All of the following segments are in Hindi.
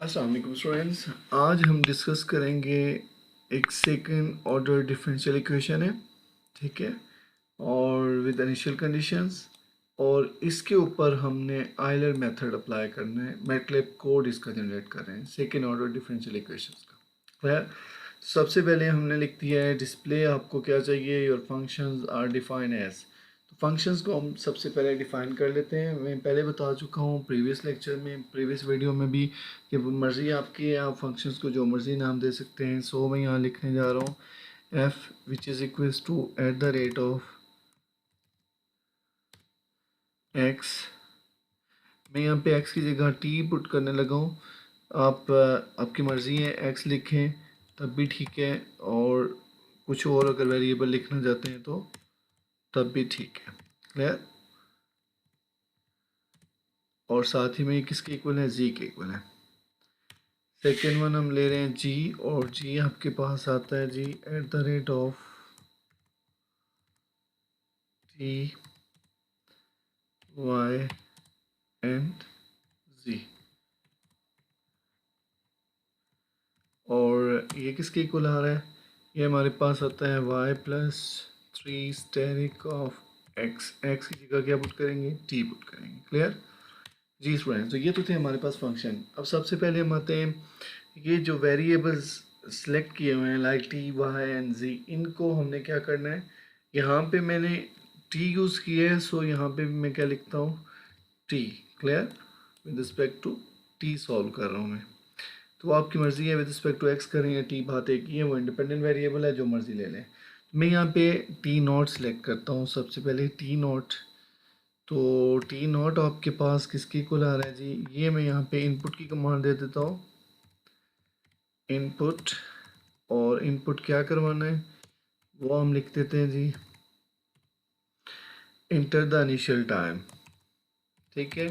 अस्सलाम वालेकुम स्टूडेंट्स। आज हम डिस्कस करेंगे एक सेकंड ऑर्डर डिफरेंशियल इक्वेशन है, ठीक है, और विद इनिशियल कंडीशंस। और इसके ऊपर हमने आयलर मेथड अप्लाई करना है। मैटलैब कोड इसका जनरेट कर रहे हैं सेकंड ऑर्डर डिफरेंशियल इक्वेशंस का। क्लियर। सबसे पहले हमने लिख दिया है डिस्प्ले आपको क्या चाहिए, your functions are define as. तो फंक्शंस को हम सबसे पहले डिफ़ाइन कर लेते हैं। मैं पहले बता चुका हूँ प्रीवियस लेक्चर में, प्रीवियस वीडियो में भी, कि मर्ज़ी आपकी है, आप फंक्शंस को जो मर्ज़ी नाम दे सकते हैं। सो मैं यहाँ लिखने जा रहा हूँ F which is equals to at the rate of X. मैं यहाँ पे एक्स की जगह टी पुट करने लगा हूँ। आप आपकी मर्ज़ी है, एक्स लिखें तब भी ठीक है, और कुछ और अगर वेरिएबल लिखना चाहते हैं तो तब भी ठीक है। क्लियर। और साथ ही में किसके इक्वल है, जी के इक्वल है। सेकेंड वन हम ले रहे हैं जी, और जी आपके पास आता है G at the rate of T Y and G. और ये किसके इक्वल आ रहा है, ये हमारे पास आता है Y plus 3 asterisk of X. X की जगह क्या पुट करेंगे, टी पुट करेंगे। क्लियर जी स्टूडेंट। तो ये तो थे हमारे पास फंक्शन। अब सबसे पहले हम आते हैं, ये जो वेरिएबल्स सेलेक्ट किए हुए हैं लाइक टी वाई एंड जी, इनको हमने क्या करना है। यहाँ पे मैंने टी यूज़ किया है, सो यहाँ पे मैं क्या लिखता हूँ, T. Clear. With respect to T solve कर रहा हूँ मैं। तो आपकी मर्ज़ी है विद रिस्पेक्ट टू एक्स करें या टी, बात एक ही है, वो इंडिपेंडेंट वेरिएबल है, जो मर्ज़ी ले लें। मैं यहाँ पे टी नॉट सेलेक्ट करता हूँ। सबसे पहले टी नॉट, तो टी नॉट आपके पास किसके इक्वल आ रहा है जी, ये मैं यहाँ पे इनपुट की कमांड दे देता हूँ, इनपुट। और इनपुट क्या करवाना है वो हम लिख देते हैं जी इंटर द इनिशियल टाइम। ठीक है,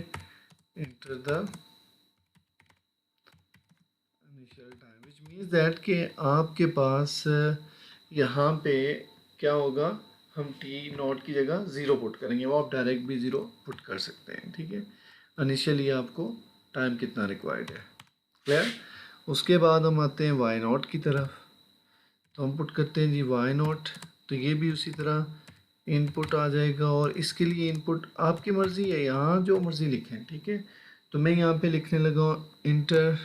enter the initial time which means that कि आपके पास यहाँ पे क्या होगा, हम टी नॉट की जगह ज़ीरो पुट करेंगे, वो आप डायरेक्ट भी ज़ीरो पुट कर सकते हैं। ठीक है, इनिशियली आपको टाइम कितना रिक्वायर्ड है। क्लियर। उसके बाद हम आते हैं वाई नॉट की तरफ, तो हम पुट करते हैं जी वाई नॉट। तो ये भी उसी तरह इनपुट आ जाएगा, और इसके लिए इनपुट आपकी मर्ज़ी है, यहाँ जो मर्ज़ी लिखें। ठीक है, तो मैं यहाँ पे लिखने लगा inter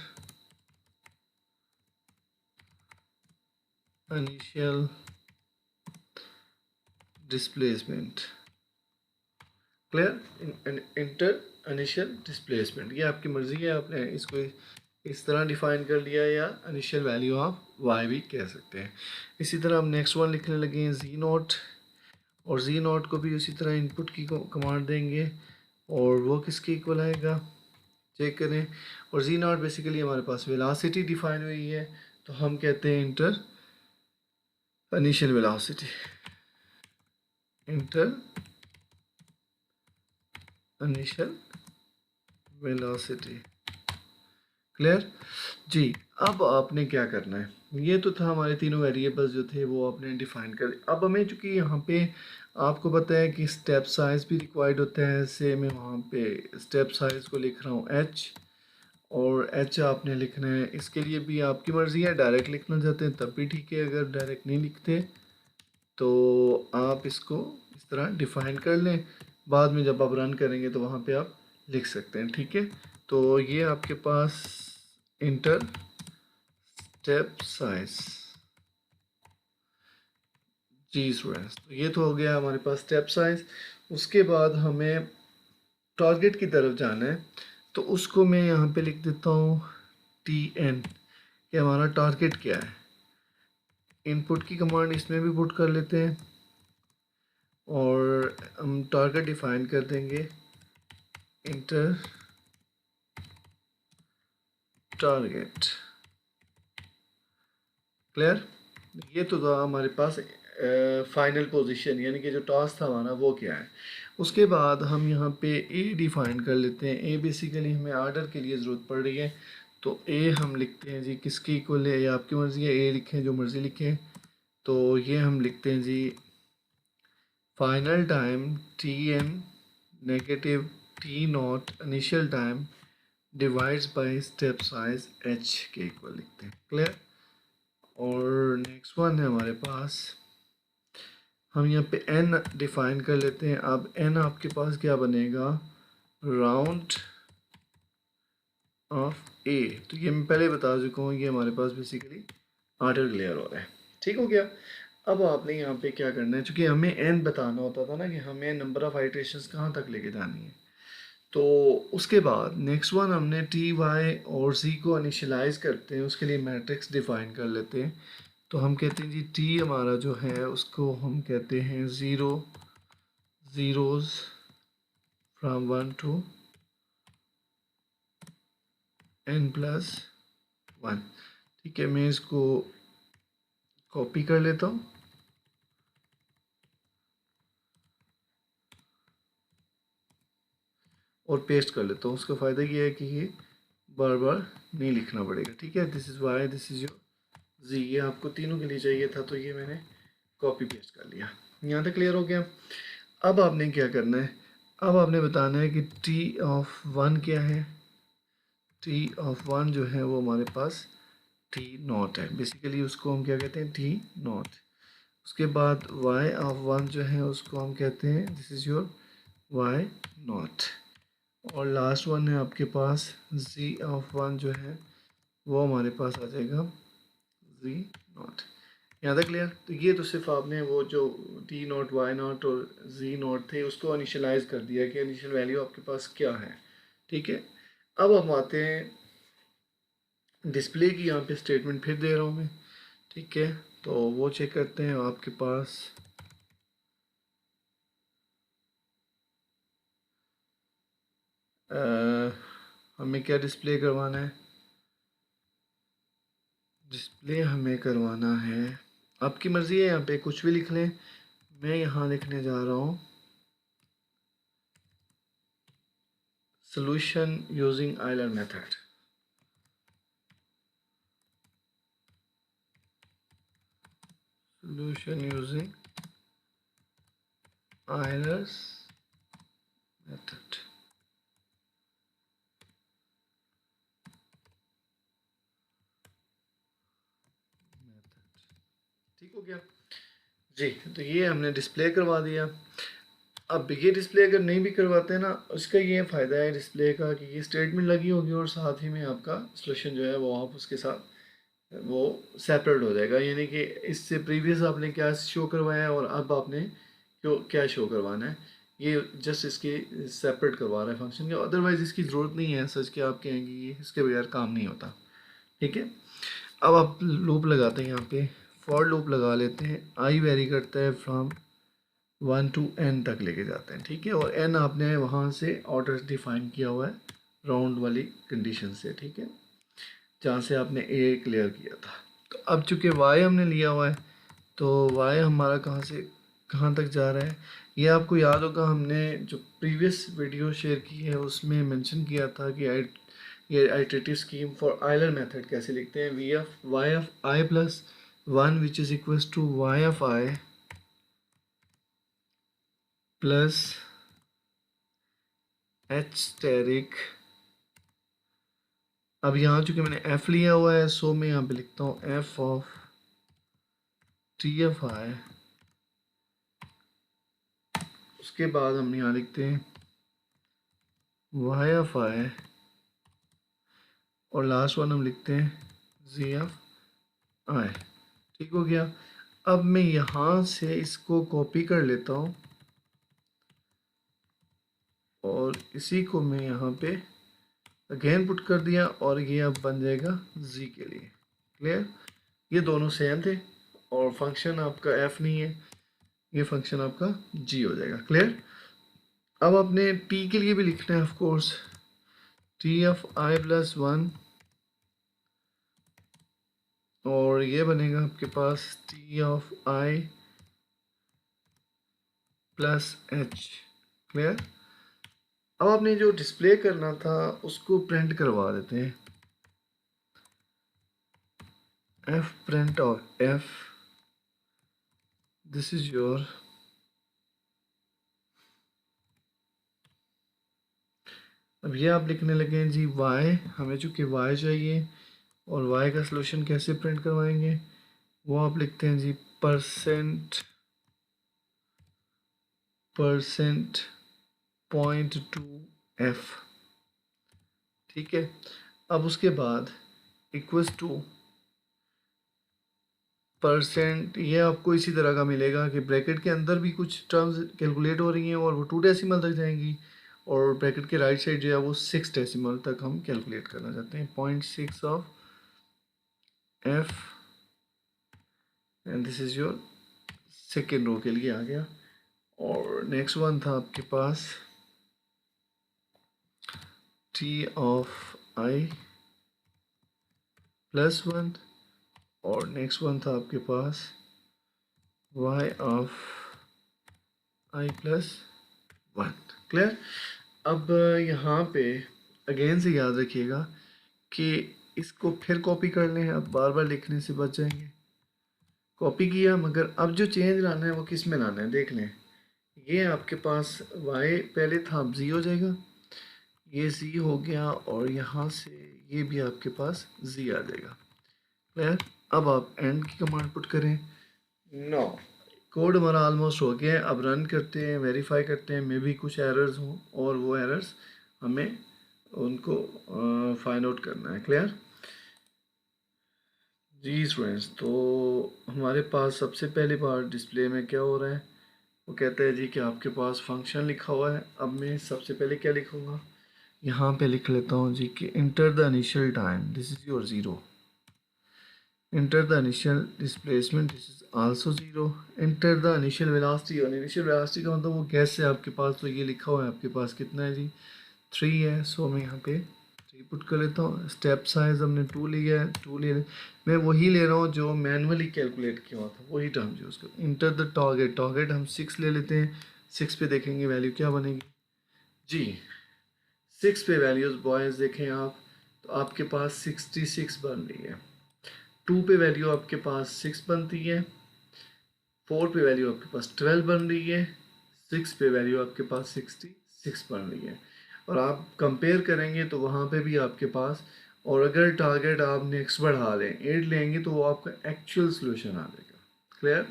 initial displacement. Clear. Inter initial displacement, ये आपकी मर्ज़ी है, आपने इसको इस तरह डिफ़ाइन कर लिया, या इनिशियल वैल्यू आप वाई भी कह सकते हैं। इसी तरह हम नेक्स्ट वन लिखने लगे हैं जी नॉट, और जी नॉट को भी उसी तरह इनपुट की कमांड देंगे, और वो किसके इक्वल आएगा चेक करें। और जी नॉट बेसिकली हमारे पास वेलोसिटी डिफाइन हुई है, तो हम कहते हैं inter initial velocity, inter initial velocity. Clear जी। अब आपने क्या करना है, ये तो था हमारे तीनों वेरिएबल्स जो थे वो आपने डिफाइन कर। अब हमें चूँकि यहाँ पे आपको पता है कि स्टेप साइज़ भी रिक्वायर्ड होता है, ऐसे मैं वहाँ पे स्टेप साइज़ को लिख रहा हूँ एच, और एच आपने लिखना है। इसके लिए भी आपकी मर्ज़ी है, डायरेक्ट लिखना चाहते हैं तब भी ठीक है, अगर डायरेक्ट नहीं लिखते तो आप इसको इस तरह डिफ़ाइन कर लें, बाद में जब आप रन करेंगे तो वहाँ पे आप लिख सकते हैं। ठीक है, तो ये आपके पास इंटर स्टेप साइज जी स्टूडेंट्स। तो ये तो हो गया हमारे पास स्टेप साइज। उसके बाद हमें टारगेट की तरफ जाना है, तो उसको मैं यहाँ पे लिख देता हूँ टी एन, कि हमारा टारगेट क्या है। इनपुट की कमांड इसमें भी पुट कर लेते हैं, और हम टारगेट डिफाइन कर देंगे इंटर टारगेट। क्लियर। ये तो था हमारे पास फाइनल पोजीशन, यानी कि जो टास्क था हमारा वो क्या है। उसके बाद हम यहाँ पे ए डिफाइन कर लेते हैं। ए बेसिकली हमें आर्डर के लिए ज़रूरत पड़ रही है, तो ए हम लिखते हैं जी किसकी इक्वल है, या आपकी मर्ज़ी है, ए लिखें जो मर्ज़ी लिखें। तो ये हम लिखते हैं जी final time T N negative T naught initial time divides by step size h के इक्वल लिखते हैं। क्लियर। और नेक्स्ट वन है हमारे पास, हम यहाँ पे n डिफाइन कर लेते हैं। अब n आपके पास क्या बनेगा, राउंड ऑफ a। तो ये मैं पहले बता चुका हूँ, ये हमारे पास बेसिकली आर्डर क्लियर हो रहा है। ठीक हो गया। अब आपने यहाँ पे क्या करना है, चूँकि हमें n बताना होता था ना कि हमें नंबर ऑफ आइट्रेशंस कहाँ तक लेके जानी है, तो उसके बाद नेक्स्ट वन हमने टी वाई और सी को इनिशियलाइज करते हैं, उसके लिए मैट्रिक्स डिफाइन कर लेते हैं। तो हम कहते हैं जी टी हमारा जो है उसको हम कहते हैं ज़ीरोज़ फ्राम 1 टू n+1। ठीक है, मैं इसको कॉपी कर लेता हूँ और पेस्ट कर लेता हूँ। उसका फ़ायदा ये है कि ये बार बार नहीं लिखना पड़ेगा। ठीक है, this is Y, this is your G. ये आपको तीनों के लिए चाहिए था, तो ये मैंने कॉपी पेस्ट कर लिया। यहाँ तक क्लियर हो गया। अब आपने क्या करना है, अब आपने बताना है कि टी ऑफ वन क्या है। टी ऑफ वन जो है वो हमारे पास टी नॉट है, बेसिकली उसको हम क्या कहते हैं, टी नॉट। उसके बाद वाई ऑफ वन जो है उसको हम कहते हैं, this is your Y naught. और लास्ट वन है आपके पास जी ऑफ वन जो है वो हमारे पास आ जाएगा जी नॉट। यहाँ तक क्लियर। तो ये तो सिर्फ आपने वो जो टी नॉट वाई नॉट और जी नॉट थे उसको इनिशियलाइज कर दिया कि इनिशियल वैल्यू आपके पास क्या है। ठीक है, अब हम आते हैं डिस्प्ले की। यहाँ पे स्टेटमेंट फिर दे रहा हूँ मैं। ठीक है, तो वो चेक करते हैं आपके पास। हमें क्या डिस्प्ले करवाना है, डिस्प्ले हमें करवाना है, आपकी मर्ज़ी है, यहाँ पे कुछ भी लिख लें। मैं यहाँ लिखने जा रहा हूँ solution using Euler method। solution using Euler's method। ठीक हो गया जी। तो ये हमने डिस्प्ले करवा दिया। अब ये डिस्प्ले अगर नहीं भी करवाते हैं ना, उसका ये फ़ायदा है डिस्प्ले का कि ये स्टेटमेंट लगी होगी और साथ ही में आपका सोल्यूशन जो है वो आप उसके साथ वो सेपरेट हो जाएगा। यानी कि इससे प्रीवियस आपने क्या शो करवाया है और अब आपने क्यों क्या शो करवाना है, ये जस्ट इसकी सेपरेट करवा रहा है फंक्शन के। अदरवाइज़ इसकी ज़रूरत नहीं है सच कि आप कहेंगे ये इसके बगैर काम नहीं होता। ठीक है, अब आप लूप लगाते हैं, यहाँ पे फॉर लूप लगा लेते हैं। आई वेरी करता है फ्रॉम 1 टू n तक लेके जाते हैं। ठीक है, और n आपने वहाँ से ऑर्डर डिफाइन किया हुआ है राउंड वाली कंडीशन से। ठीक है, जहाँ से आपने a क्लियर किया था। तो अब चूँकि y हमने लिया हुआ है, तो y हमारा कहाँ से कहाँ तक जा रहा है, ये आपको याद होगा हमने जो प्रीवियस वीडियो शेयर की है उसमें मेंशन किया था कि ये iterative scheme for Euler method कैसे लिखते हैं। V of Y of I plus one which is equals to Y of I plus H asterisk. अब यहाँ चूँकि मैंने f लिया हुआ है, सो मैं यहाँ पे लिखता हूँ f of T F I. उसके बाद हम यहाँ लिखते हैं y ऑफ i और लास्ट वन हम लिखते हैं z ऑफ i। ठीक हो गया। अब मैं यहाँ से इसको कॉपी कर लेता हूँ और इसी को मैं यहाँ पे अगेन पुट कर दिया और ये अब बन जाएगा z के लिए। क्लियर, ये दोनों सेम थे और फंक्शन आपका f नहीं है, ये फंक्शन आपका g हो जाएगा। क्लियर। अब आपने t के लिए भी लिखना है of course, T of I plus one और ये बनेगा आपके पास T of I plus H. Clear. अब आपने जो डिस्प्ले करना था उसको प्रिंट करवा देते हैं। F print of F, this is अब ये आप लिखने लगे हैं जी y, हमें चूँकि y चाहिए और y का सलूशन कैसे प्रिंट करवाएंगे, वो आप लिखते हैं जी परसेंट .2f, ठीक है। अब उसके बाद इक्वल्स टू परसेंट, ये आपको इसी तरह का मिलेगा कि ब्रैकेट के अंदर भी कुछ टर्म्स कैलकुलेट हो रही हैं और वो 2 डेसिमल तक जाएंगी, और ब्रैकेट के राइट साइड जो है वो 6 डेसिमल तक हम कैलकुलेट करना चाहते हैं। 0.6 of f, and this is your second row के लिए आ गया। और नेक्स्ट वन था आपके पास t ऑफ i प्लस 1, और नेक्स्ट वन था आपके पास y of i plus 1। Clear. अब यहाँ पे अगेन से याद रखिएगा कि इसको फिर कॉपी कर लें, अब बार बार लिखने से बच जाएंगे। कॉपी किया, मगर अब जो चेंज लाना है वो किस में लाना है देख लें। ये आपके पास y पहले था, अब z हो जाएगा, ये z हो गया, और यहाँ से ये भी आपके पास z आ जाएगा। क्लियर। अब आप एंड की कमांड पुट करें। नो, कोड हमारा ऑलमोस्ट हो गया है। अब रन करते हैं, वेरीफाई करते हैं, मे भी कुछ एरर्स हों और वो एरर्स हमें उनको फाइंड आउट करना है। क्लियर जी स्टूडेंट्स। तो हमारे पास सबसे पहली बार डिस्प्ले में क्या हो रहा है, वो कहता है जी कि आपके पास फंक्शन लिखा हुआ है। अब मैं सबसे पहले क्या लिखूँगा, यहाँ पे लिख लेता हूँ जी कि enter the initial time, this is your zero. enter the initial displacement, this is also 0। enter the initial velocity, और initial velocity का मतलब वो गैस है आपके पास, तो ये लिखा हुआ है आपके पास कितना है जी 3 है। सो मैं यहाँ पे 3 पुट कर लेता हूँ। स्टेप साइज हमने 2 लिया है, 2 ले, मैं वही ले रहा हूँ जो मैनुअली कैलकुलेट किया हुआ था, वही टर्म यूज़ कर। इंटर द टारगेट, टारगेट हम 6 ले लेते हैं। 6 पे देखेंगे वैल्यू क्या बनेगी जी। 6 पे वैल्यूज़ बॉयज़ देखें आप, तो आपके पास 66 बन रही है। 2 पे वैल्यू आपके पास 6 बनती है। 4 पे वैल्यू आपके पास 12 बन रही है। 6 पे वैल्यू आपके पास 66 बन रही है। और आप कंपेयर करेंगे तो वहाँ पे भी आपके पास, और अगर टारगेट आप नेक्स्ट बढ़ा लें 8 लेंगे तो वो आपका एक्चुअल सोल्यूशन आ जाएगा। क्लियर।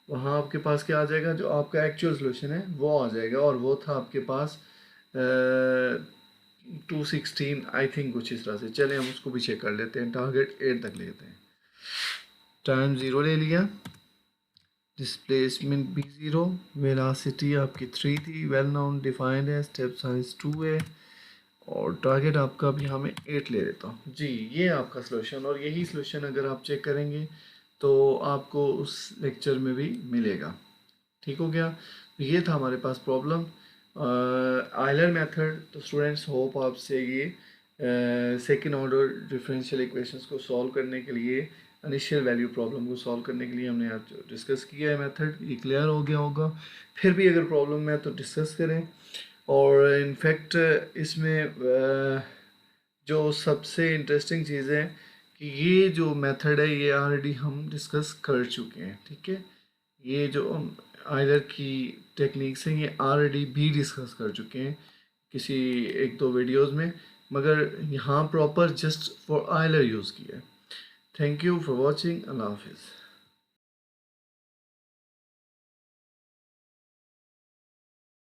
वहाँ आपके पास क्या आ जाएगा, जो आपका एक्चुअल सोल्यूशन है वो आ जाएगा, और वो था आपके पास 216 आई थिंक, कुछ इस तरह से। चले हम उसको भी चेक कर लेते हैं, टारगेट 8 तक लेते हैं। टाइम 0 ले लिया, डिस्प्लेसमेंट भी 0, वेलोसिटी आपकी 3 थी, वेल नाउन डिफाइंड है, स्टेप साइज 2 है, और टारगेट आपका भी हमें 8 ले लेता हूँ जी। ये आपका सलूशन, और यही सलूशन अगर आप चेक करेंगे तो आपको उस लेक्चर में भी मिलेगा। ठीक हो गया। तो ये था हमारे पास प्रॉब्लम आयलर मेथड। तो स्टूडेंट्स होप आपसे ये सेकेंड ऑर्डर डिफरेंशियल इक्वेशंस को सॉल्व करने के लिए, इनिशियल वैल्यू प्रॉब्लम को सॉल्व करने के लिए हमने आज जो डिस्कस किया है मेथड, ये क्लियर हो गया होगा। फिर भी अगर प्रॉब्लम है तो डिस्कस करें। और इनफैक्ट इसमें जो सबसे इंटरेस्टिंग चीज़ है कि ये जो मेथड है ये ऑलरेडी हम डिस्कस कर चुके हैं। ठीक है, ये जो आयलर की टेक्निक्स हैं ये ऑलरेडी भी डिस्कस कर चुके हैं किसी 1-2 वीडियोस में, मगर यहाँ proper just for Euler use किया है। Thank you for watching. अल्लाह हाफिज़।